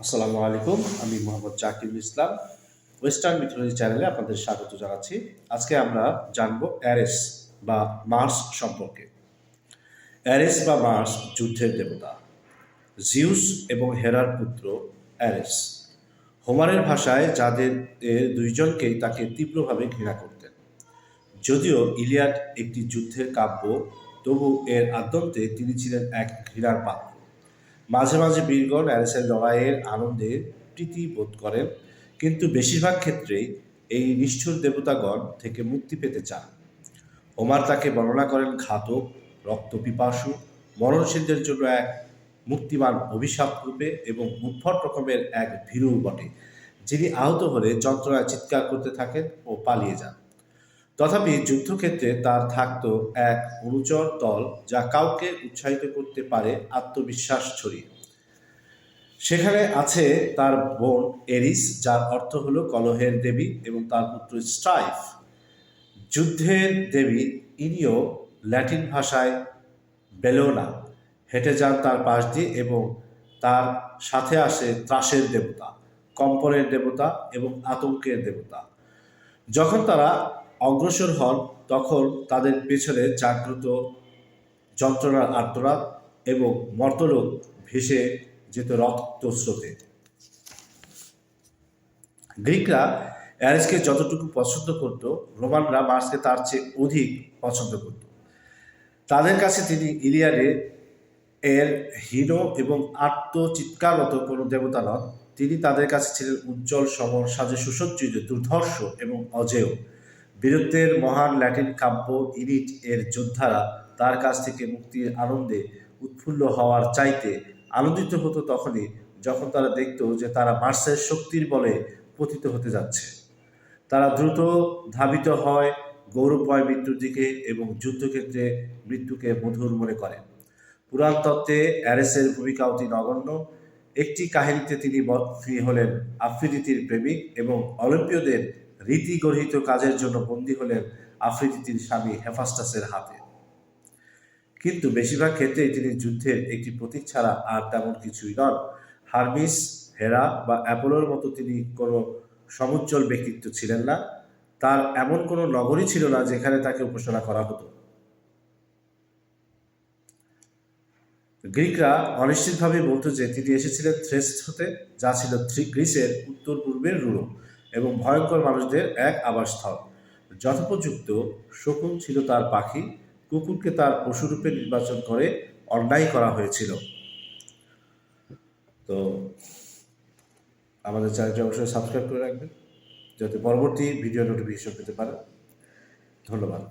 আসসালামু আলাইকুম। আমি মোহাম্মদ জাকির ইসলাম। ওয়েস্টার্ন মিথোলজি চ্যানেলে আপনাদের স্বাগত জানাচ্ছি। আজকে আমরা জানব অ্যারেস বা মার্স সম্পর্কে। অ্যারেস বা মার্স যুদ্ধের দেবতা, জিউস এবং হেরার পুত্র অ্যারেস। হোমারের ভাষায় যাদের দুইজনকেই তাকে তীব্রভাবে ঘৃণা করতেন। যদিও ইলিয়াড একটি যুদ্ধের কাব্য, তবু এর আদ্যন্তে তিনি ছিলেন এক ঘৃণার পাত্র। মাঝে মাঝে বীরগণ অ্যারেসের লড়াইয়ের আনন্দে প্রীতি বোধ করেন, কিন্তু বেশিরভাগ ক্ষেত্রেই এই নিষ্ঠুর দেবতাগণ থেকে মুক্তি পেতে চান। হোমার তাকে বর্ণনা করেন ঘাতক, রক্তপিপাসু, মরণশীলদের জন্য এক মুক্তিমান অভিশাপ রূপে এবং উদ্ভট রকমের এক ভীরু বটে, যিনি আহত হলে যন্ত্রণায় চিৎকার করতে থাকেন ও পালিয়ে যান। তথাপি যুদ্ধক্ষেত্রে তার থাকত এক অনুচর দল, যা কাউকে উৎসাহিত করতে পারে আত্মবিশ্বাস ছড়িয়ে। সেখানে আছে তার বোন এরিস, যার অর্থ হলো কলহের দেবী, এবং তার পুত্র স্ট্রাইফ, যুদ্ধের দেবী। ইনিও ল্যাটিন ভাষায় বেলোনা। হেঁটে যান তার পাশ দিয়ে, এবং তার সাথে আসে ত্রাসের দেবতা, কম্পনের দেবতা এবং আতঙ্কের দেবতা। যখন তারা অগ্রসর হন, তখন তাদের পেছনে জাগ্রত যন্ত্রণার আর্তনাদ এবং মর্তলোক ভেসে যেত রক্তস্রোতে। গ্রিকরা অ্যারেসকে যতটুকু পছন্দ করত, রোমানরা মার্সকে তার চেয়ে অধিক পছন্দ করত। তাদের কাছে তিনি ইলিয়াডে এর হীন এবং আত্মচিৎকাররত কোনো দেবতা নন। তিনি তাদের কাছে ছিলেন উজ্জ্বল সমর সাজে সুসজ্জিত, দুর্ধর্ষ এবং অজেয়। বীরত্বের মহান ল্যাটিন কাব্য ইনিট এর যোদ্ধারা তার কাছ থেকে মুক্তির আনন্দে উৎফুল্ল হওয়ার চাইতে আনন্দিত হতো তখনই যখন তারা দেখত যে তারা মার্সের শক্তির বলে পতিত হতে যাচ্ছে। তারা দ্রুত ধাবিত হয় গৌরবময় মৃত্যুর দিকে এবং যুদ্ধক্ষেত্রে মৃত্যুকে মধুর মনে করে। পুরাণ তত্ত্বে অ্যারেসের ভূমিকা অতি নগণ্য। একটি কাহিনীতে তিনি হলেন আফ্রিদিতির প্রেমিক এবং অলিম্পিয়দের রীতি গর্হিত কাজের জন্য বন্দী হলেন আফ্রিদিতির স্বামী হেফাস্টাসের হাতে। কিন্তু বেশিরভাগ ক্ষেত্রেই তিনি যুদ্ধের একটি প্রতীক ছাড়া আর তেমন কিছুই নন। হার্মিস, হেরা বা অ্যাপোলোর মতো তিনি কোনো সমুজ্জ্বল ব্যক্তিত্ব ছিলেন না। তার এমন কোনো নগরী ছিল না যেখানে তাকে উপাসনা করা হতো। গ্রিকরা অনিশ্চিতভাবে বলতো যে তিনি এসেছিলেন থ্রেস হতে, যা ছিল গ্রিসের উত্তর পূর্বের রুরো এবং ভয়ঙ্কর মানুষদের এক আবাসস্থল। যথোপযুক্ত শকুন ছিল তার পাখি, কুকুরকে তার পশুরূপে নির্বাচন করে অন্যায় করা হয়েছিল। তো আমাদের চ্যানেলটি অবশ্যই সাবস্ক্রাইব করে রাখবেন, যাতে পরবর্তী ভিডিও নোটিফিকেশন পেতে পারেন। ধন্যবাদ।